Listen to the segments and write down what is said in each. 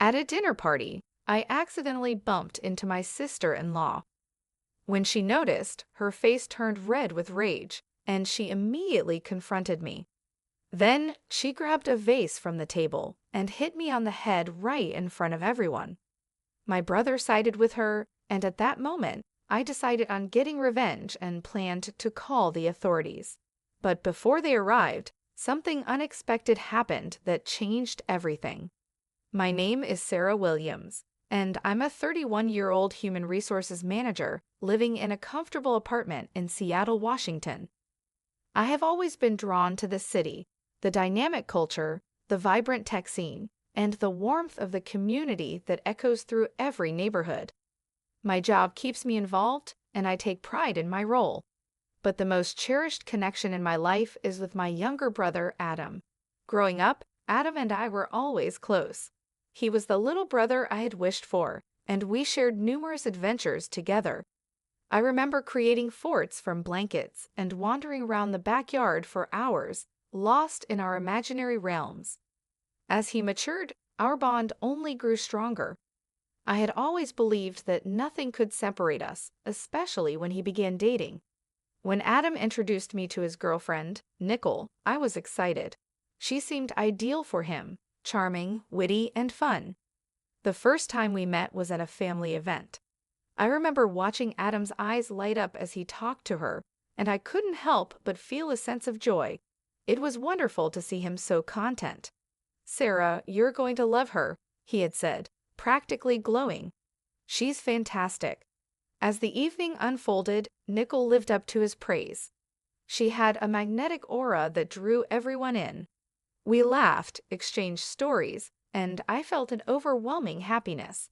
At a dinner party, I accidentally bumped into my sister-in-law. When she noticed, her face turned red with rage, and she immediately confronted me. Then she grabbed a vase from the table and hit me on the head right in front of everyone. My brother sided with her, and at that moment, I decided on getting revenge and planned to call the authorities. But before they arrived, something unexpected happened that changed everything. My name is Sarah Williams, and I'm a 31-year-old human resources manager living in a comfortable apartment in Seattle, Washington. I have always been drawn to the city, the dynamic culture, the vibrant tech scene, and the warmth of the community that echoes through every neighborhood. My job keeps me involved, and I take pride in my role. But the most cherished connection in my life is with my younger brother, Adam. Growing up, Adam and I were always close. He was the little brother I had wished for, and we shared numerous adventures together. I remember creating forts from blankets and wandering around the backyard for hours, lost in our imaginary realms. As he matured, our bond only grew stronger. I had always believed that nothing could separate us, especially when he began dating. When Adam introduced me to his girlfriend, Nicole, I was excited. She seemed ideal for him, charming, witty, and fun. The first time we met was at a family event. I remember watching Adam's eyes light up as he talked to her, and I couldn't help but feel a sense of joy. It was wonderful to see him so content. "Sarah, you're going to love her," he had said, practically glowing. "She's fantastic." As the evening unfolded, Nicole lived up to his praise. She had a magnetic aura that drew everyone in. We laughed, exchanged stories, and I felt an overwhelming happiness.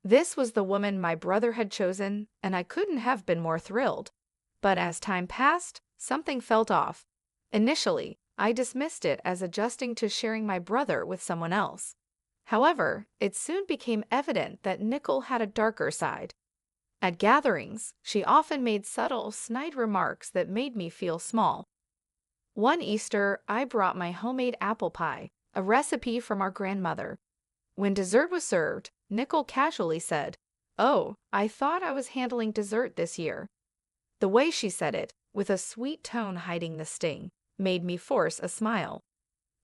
This was the woman my brother had chosen, and I couldn't have been more thrilled. But as time passed, something felt off. Initially, I dismissed it as adjusting to sharing my brother with someone else. However, it soon became evident that Nicole had a darker side. At gatherings, she often made subtle, snide remarks that made me feel small. One Easter, I brought my homemade apple pie, a recipe from our grandmother. When dessert was served, Nicole casually said, "Oh, I thought I was handling dessert this year." The way she said it, with a sweet tone hiding the sting, made me force a smile.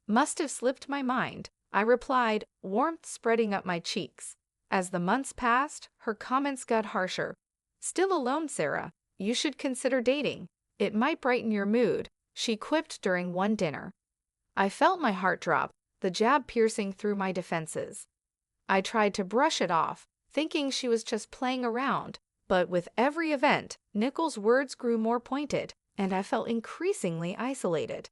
"Must have slipped my mind," I replied, warmth spreading up my cheeks. As the months passed, her comments got harsher. "Still alone, Sarah? You should consider dating. It might brighten your mood," she quipped during one dinner. I felt my heart drop, the jab piercing through my defenses. I tried to brush it off, thinking she was just playing around, but with every event, Nicole's words grew more pointed, and I felt increasingly isolated.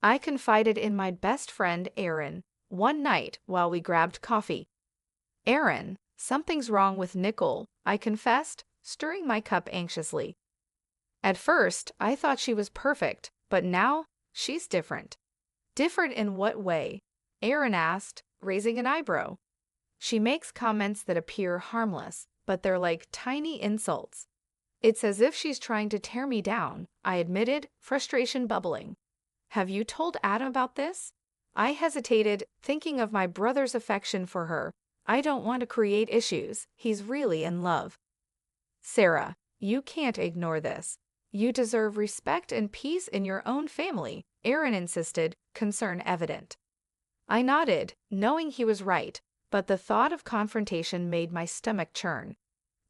I confided in my best friend, Erin, one night while we grabbed coffee. "Erin, something's wrong with Nicole," I confessed, stirring my cup anxiously. At first, I thought she was perfect, but now, she's different. "Different in what way?" Erin asked, raising an eyebrow. "She makes comments that appear harmless, but they're like tiny insults. It's as if she's trying to tear me down," I admitted, frustration bubbling. "Have you told Adam about this?" I hesitated, thinking of my brother's affection for her. I don't want to create issues. He's really in love. "Sarah, you can't ignore this. You deserve respect and peace in your own family," Erin insisted, concern evident. I nodded, knowing he was right, but the thought of confrontation made my stomach churn.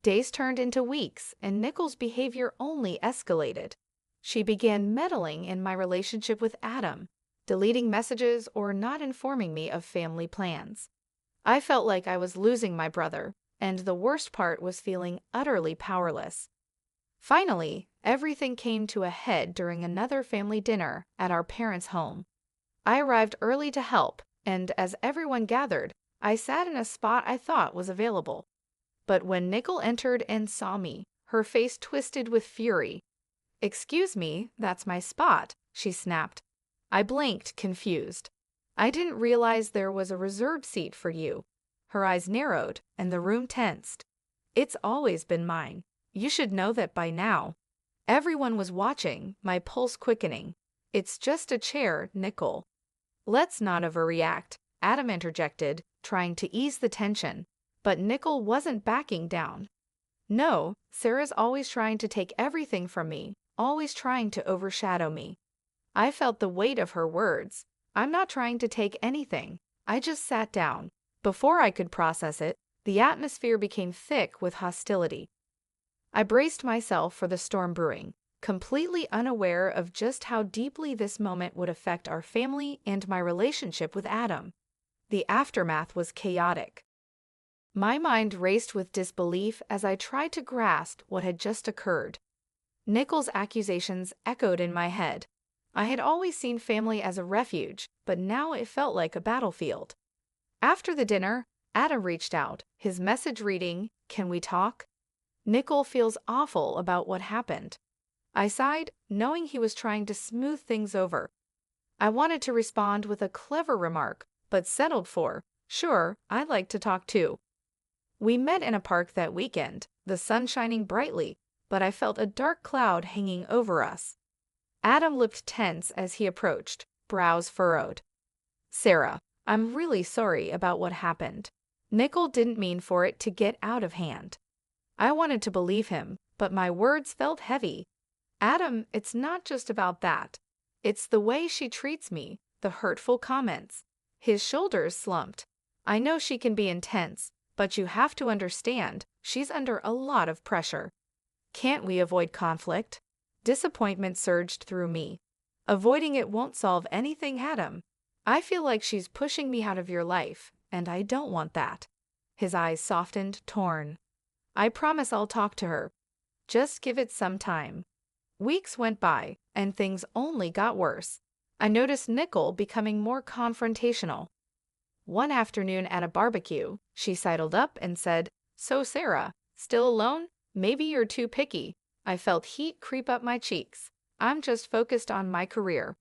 Days turned into weeks, and Nicole's behavior only escalated. She began meddling in my relationship with Adam, deleting messages or not informing me of family plans. I felt like I was losing my brother, and the worst part was feeling utterly powerless. Finally, everything came to a head during another family dinner at our parents' home. I arrived early to help, and as everyone gathered, I sat in a spot I thought was available. But when Nicole entered and saw me, her face twisted with fury. "Excuse me, that's my spot," she snapped. I blinked, confused. "I didn't realize there was a reserved seat for you." Her eyes narrowed, and the room tensed. "It's always been mine. You should know that by now." Everyone was watching, my pulse quickening. "It's just a chair, Nicole." "Let's not overreact," Adam interjected, trying to ease the tension, but Nicole wasn't backing down. No, Sarah's always trying to take everything from me, always trying to overshadow me. I felt the weight of her words. I'm not trying to take anything. I just sat down. Before I could process it, the atmosphere became thick with hostility. I braced myself for the storm brewing, completely unaware of just how deeply this moment would affect our family and my relationship with Adam. The aftermath was chaotic. My mind raced with disbelief as I tried to grasp what had just occurred. Nicole's accusations echoed in my head. I had always seen family as a refuge, but now it felt like a battlefield. After the dinner, Adam reached out, his message reading, "Can we talk?" Nicole feels awful about what happened. I sighed, knowing he was trying to smooth things over. I wanted to respond with a clever remark, but settled for, "Sure, I'd like to talk too." We met in a park that weekend, the sun shining brightly, but I felt a dark cloud hanging over us. Adam looked tense as he approached, brows furrowed. "Sarah, I'm really sorry about what happened. Nicole didn't mean for it to get out of hand." I wanted to believe him, but my words felt heavy. "Adam, it's not just about that. It's the way she treats me, the hurtful comments." His shoulders slumped. "I know she can be intense, but you have to understand, she's under a lot of pressure. Can't we avoid conflict?" Disappointment surged through me. "Avoiding it won't solve anything, Adam. I feel like she's pushing me out of your life, and I don't want that." His eyes softened, torn. "I promise I'll talk to her. Just give it some time." Weeks went by, and things only got worse. I noticed Nicole becoming more confrontational. One afternoon at a barbecue, she sidled up and said, "So Sarah, still alone? Maybe you're too picky." I felt heat creep up my cheeks. "I'm just focused on my career."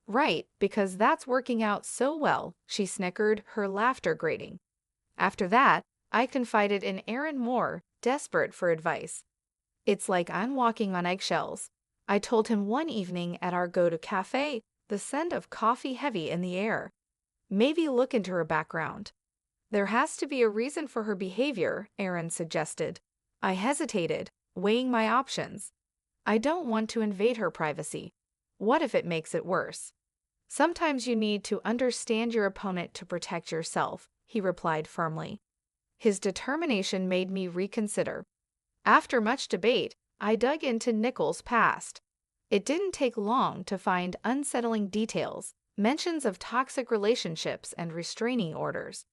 "Right, because that's working out so well," she snickered, her laughter grating. After that, I confided in Aaron more, desperate for advice. "It's like I'm walking on eggshells." I told him one evening at our go-to cafe, the scent of coffee heavy in the air. "Maybe look into her background." "There has to be a reason for her behavior," Aaron suggested. I hesitated, weighing my options. I don't want to invade her privacy. What if it makes it worse? "Sometimes you need to understand your opponent to protect yourself," he replied firmly. His determination made me reconsider. After much debate, I dug into Nicole's past. It didn't take long to find unsettling details, mentions of toxic relationships and restraining orders.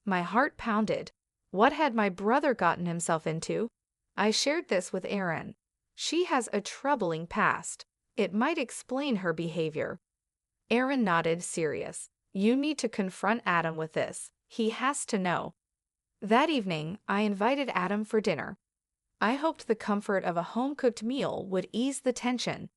My heart pounded. What had my brother gotten himself into? I shared this with Aaron. "She has a troubling past. It might explain her behavior." Aaron nodded, serious. "You need to confront Adam with this. He has to know." That evening, I invited Adam for dinner. I hoped the comfort of a home-cooked meal would ease the tension.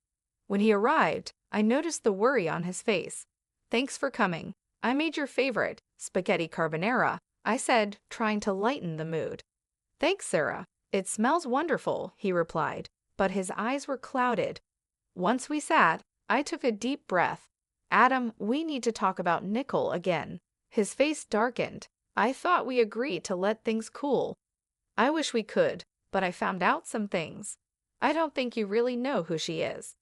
When he arrived, I noticed the worry on his face. "Thanks for coming. I made your favorite, spaghetti carbonara," I said, trying to lighten the mood. "Thanks, Sarah. It smells wonderful," he replied, but his eyes were clouded. Once we sat, I took a deep breath. "Adam, we need to talk about Nicole again." His face darkened. "I thought we agreed to let things cool." "I wish we could, but I found out some things. I don't think you really know who she is."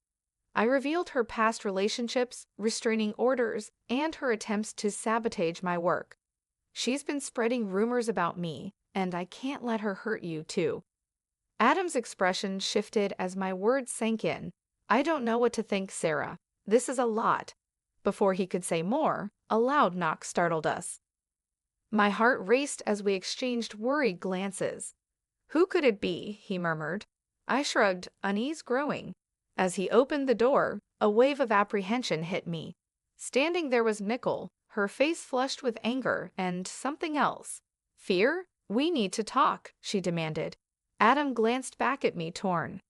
I revealed her past relationships, restraining orders, and her attempts to sabotage my work. "She's been spreading rumors about me, and I can't let her hurt you, too." Adam's expression shifted as my words sank in. "I don't know what to think, Sarah. This is a lot." Before he could say more, a loud knock startled us. My heart raced as we exchanged worried glances. "Who could it be?" he murmured. I shrugged, unease growing. As he opened the door, a wave of apprehension hit me. Standing there was Nicole, her face flushed with anger and something else. "Fear? We need to talk," she demanded. Adam glanced back at me, torn.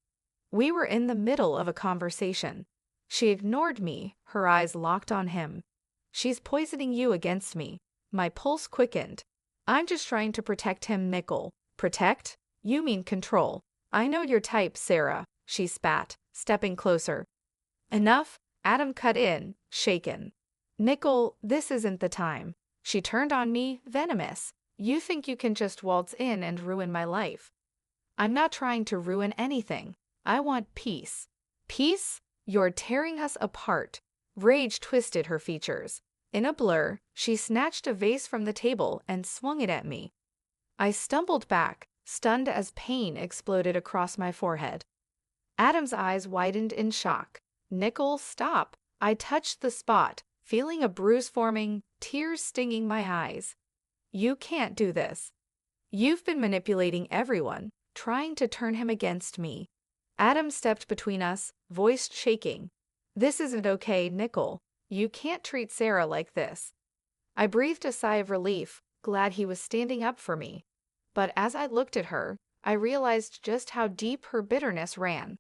We were in the middle of a conversation. She ignored me, her eyes locked on him. "She's poisoning you against me." My pulse quickened. "I'm just trying to protect him, Nicole." "Protect? You mean control." "I know your type, Sarah," she spat, stepping closer. "Enough," Adam cut in, shaken. "Nicole, this isn't the time. She turned on me, venomous. You think you can just waltz in and ruin my life? I'm not trying to ruin anything. I want peace. Peace? You're tearing us apart. Rage twisted her features. In a blur, she snatched a vase from the table and swung it at me. I stumbled back, stunned as pain exploded across my forehead. Adam's eyes widened in shock. Nickel, stop. I touched the spot, feeling a bruise forming, tears stinging my eyes. You can't do this. You've been manipulating everyone, trying to turn him against me. Adam stepped between us, voice shaking. This isn't okay, Nickel. You can't treat Sarah like this. I breathed a sigh of relief, glad he was standing up for me. But as I looked at her, I realized just how deep her bitterness ran.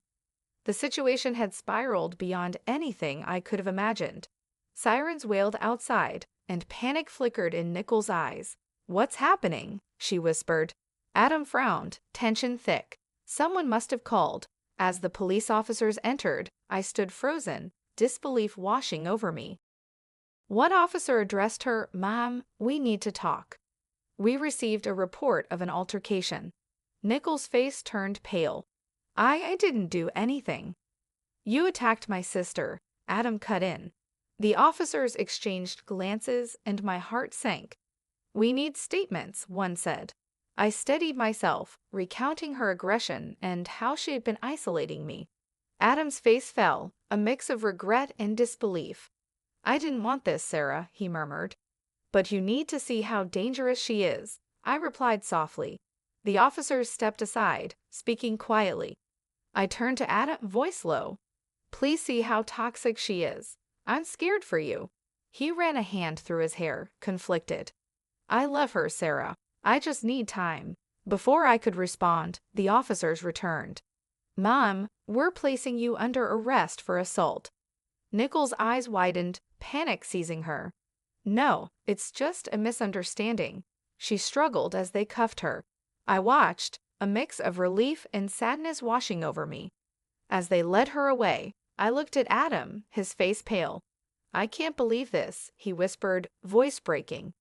The situation had spiraled beyond anything I could have imagined. Sirens wailed outside, and panic flickered in Nickel's eyes. What's happening? She whispered. Adam frowned, tension thick. Someone must have called. As the police officers entered, I stood frozen, disbelief washing over me. One officer addressed her, Mom, we need to talk. We received a report of an altercation. Nickel's face turned pale. I didn't do anything. You attacked my sister, Adam cut in. The officers exchanged glances and my heart sank. We need statements, one said. I steadied myself, recounting her aggression and how she had been isolating me. Adam's face fell, a mix of regret and disbelief. I didn't want this, Sarah, he murmured. But you need to see how dangerous she is, I replied softly. The officers stepped aside, speaking quietly. I turned to Adam, voice low. Please see how toxic she is. I'm scared for you. He ran a hand through his hair, conflicted. I love her, Sarah. I just need time. Before I could respond, the officers returned. Mom, we're placing you under arrest for assault. Nickel's eyes widened, panic seizing her. No, it's just a misunderstanding. She struggled as they cuffed her. I watched, a mix of relief and sadness washing over me. As they led her away, I looked at Adam, his face pale. I can't believe this, he whispered, voice breaking.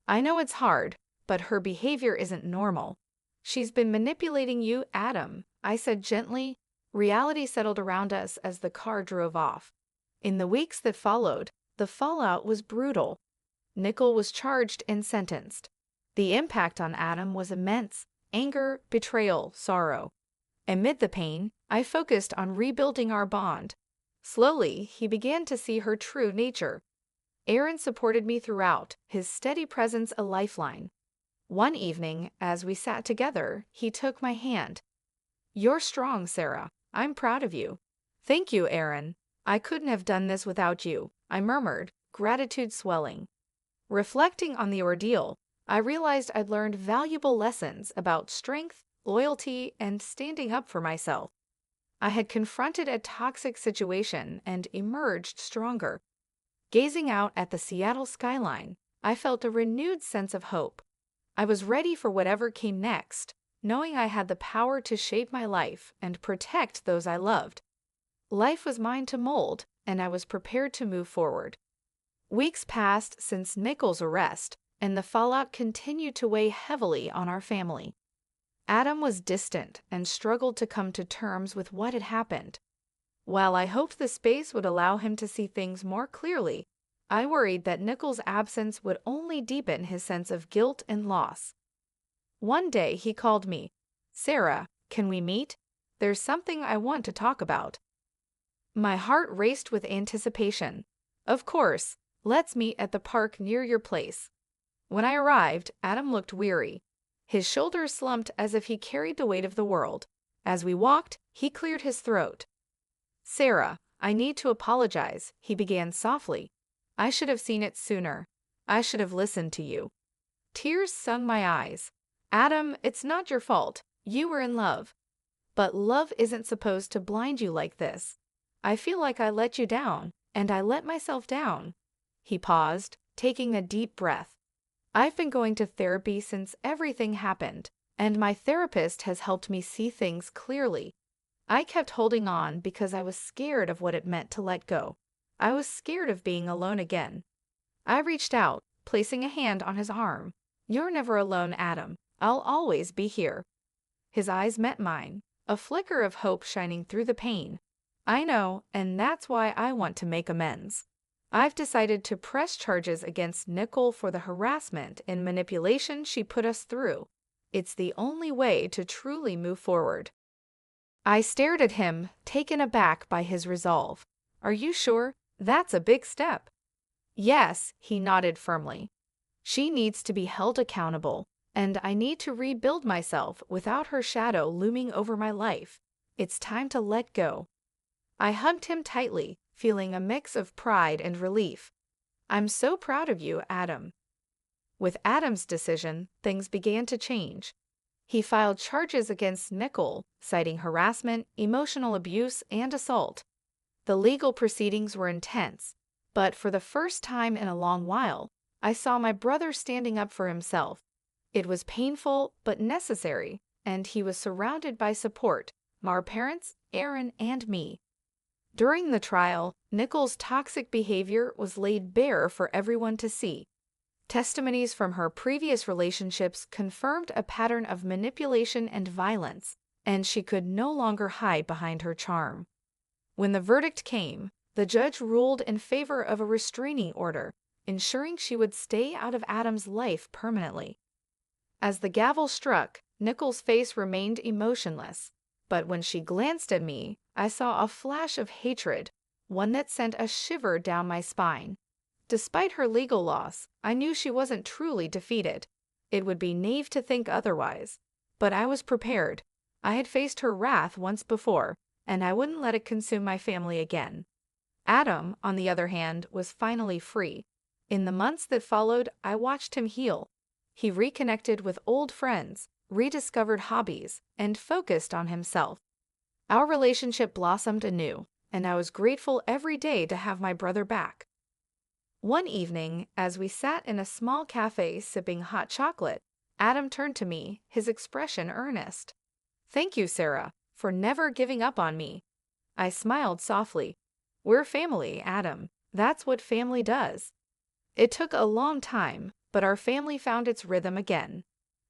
I know it's hard, but her behavior isn't normal. She's been manipulating you, Adam, I said gently. Reality settled around us as the car drove off. In the weeks that followed, the fallout was brutal. Nickel was charged and sentenced. The impact on Adam was immense: anger, betrayal, sorrow. Amid the pain, I focused on rebuilding our bond. Slowly, he began to see her true nature. Aaron supported me throughout, his steady presence a lifeline. One evening, as we sat together, he took my hand. You're strong, Sarah. I'm proud of you. Thank you, Aaron. I couldn't have done this without you, I murmured, gratitude swelling. Reflecting on the ordeal, I realized I'd learned valuable lessons about strength, loyalty, and standing up for myself. I had confronted a toxic situation and emerged stronger. Gazing out at the Seattle skyline, I felt a renewed sense of hope. I was ready for whatever came next, knowing I had the power to shape my life and protect those I loved. Life was mine to mold, and I was prepared to move forward. Weeks passed since Nickel's arrest, and the fallout continued to weigh heavily on our family. Adam was distant and struggled to come to terms with what had happened. While I hoped the space would allow him to see things more clearly, I worried that Nickel's absence would only deepen his sense of guilt and loss. One day he called me. Sarah, can we meet? There's something I want to talk about. My heart raced with anticipation. Of course, let's meet at the park near your place. When I arrived, Adam looked weary. His shoulders slumped as if he carried the weight of the world. As we walked, he cleared his throat. Sarah, I need to apologize, he began softly. I should have seen it sooner. I should have listened to you. Tears stung my eyes. Adam, it's not your fault. You were in love. But love isn't supposed to blind you like this. I feel like I let you down, and I let myself down. He paused, taking a deep breath. I've been going to therapy since everything happened, and my therapist has helped me see things clearly. I kept holding on because I was scared of what it meant to let go. I was scared of being alone again. I reached out, placing a hand on his arm. "You're never alone, Adam. I'll always be here." His eyes met mine, a flicker of hope shining through the pain. "I know, and that's why I want to make amends. I've decided to press charges against Nicole for the harassment and manipulation she put us through. It's the only way to truly move forward." I stared at him, taken aback by his resolve. "Are you sure? That's a big step." "Yes," he nodded firmly. "She needs to be held accountable, and I need to rebuild myself without her shadow looming over my life. It's time to let go." I hugged him tightly, feeling a mix of pride and relief. "I'm so proud of you, Adam." With Adam's decision, things began to change. He filed charges against Nicole, citing harassment, emotional abuse, and assault. The legal proceedings were intense, but for the first time in a long while, I saw my brother standing up for himself. It was painful but necessary, and he was surrounded by support, our parents, Aaron, and me. During the trial, Nicole's toxic behavior was laid bare for everyone to see. Testimonies from her previous relationships confirmed a pattern of manipulation and violence, and she could no longer hide behind her charm. When the verdict came, the judge ruled in favor of a restraining order, ensuring she would stay out of Adam's life permanently. As the gavel struck, Nicole's face remained emotionless, but when she glanced at me, I saw a flash of hatred, one that sent a shiver down my spine. Despite her legal loss, I knew she wasn't truly defeated. It would be naive to think otherwise. But I was prepared. I had faced her wrath once before, and I wouldn't let it consume my family again. Adam, on the other hand, was finally free. In the months that followed, I watched him heal. He reconnected with old friends, rediscovered hobbies, and focused on himself. Our relationship blossomed anew, and I was grateful every day to have my brother back. One evening, as we sat in a small cafe sipping hot chocolate, Adam turned to me, his expression earnest. "Thank you, Sarah, for never giving up on me." I smiled softly. "We're family, Adam. That's what family does." It took a long time, but our family found its rhythm again.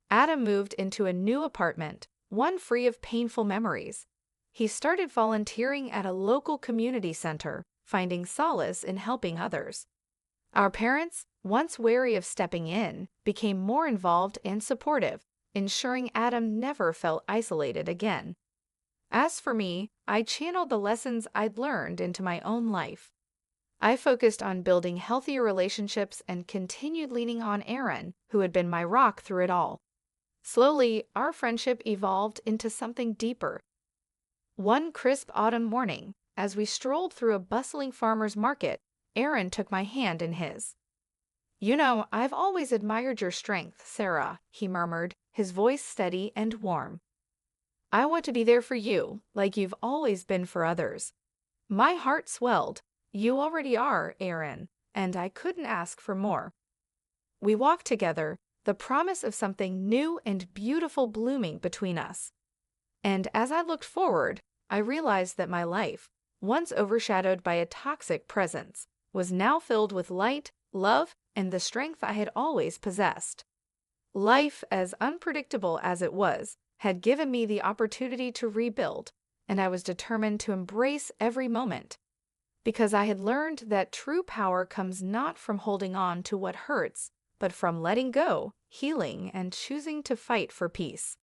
Adam moved into a new apartment, one free of painful memories. He started volunteering at a local community center, finding solace in helping others. Our parents, once wary of stepping in, became more involved and supportive, ensuring Adam never felt isolated again. As for me, I channeled the lessons I'd learned into my own life. I focused on building healthier relationships and continued leaning on Aaron, who had been my rock through it all. Slowly, our friendship evolved into something deeper. One crisp autumn morning, as we strolled through a bustling farmer's market, Aaron took my hand in his. "You know, I've always admired your strength, Sarah," he murmured, his voice steady and warm. "I want to be there for you, like you've always been for others." My heart swelled. "You already are, Aaron, and I couldn't ask for more." We walked together, the promise of something new and beautiful blooming between us. And as I looked forward, I realized that my life, once overshadowed by a toxic presence, was now filled with light, love, and the strength I had always possessed. Life, as unpredictable as it was, had given me the opportunity to rebuild, and I was determined to embrace every moment. Because I had learned that true power comes not from holding on to what hurts, but from letting go, healing, and choosing to fight for peace.